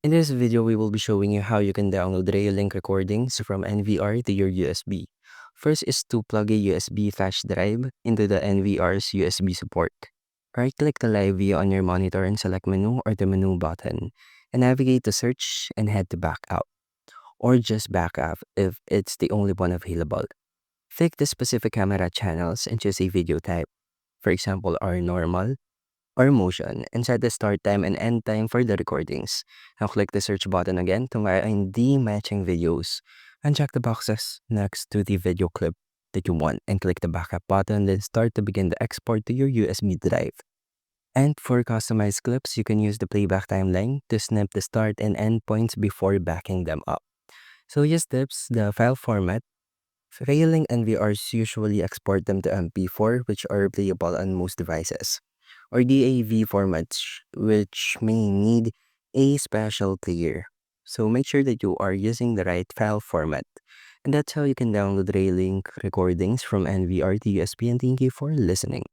In this video, we will be showing you how you can download Reolink recordings from NVR to your USB. First is to plug a USB flash drive into the NVR's USB support. Right-click the live view on your monitor and select Menu or the Menu button, and navigate to Search and head to Backup, or just Backup if it's the only one available. Pick the specific camera channels and choose a video type, for example, R normal, or motion, and set the start time and end time for the recordings. Now click the search button again to find the matching videos, and check the boxes next to the video clip that you want, and click the backup button, then start to begin the export to your USB drive. And for customized clips, you can use the playback timeline to snip the start and end points before backing them up. So just tips, the file format, failing NVRs usually export them to MP4, which are playable on most devices, or DAV formats, which may need a special player. So make sure that you are using the right file format. And that's how you can download Reolink recordings from NVR to USB, and thank you for listening.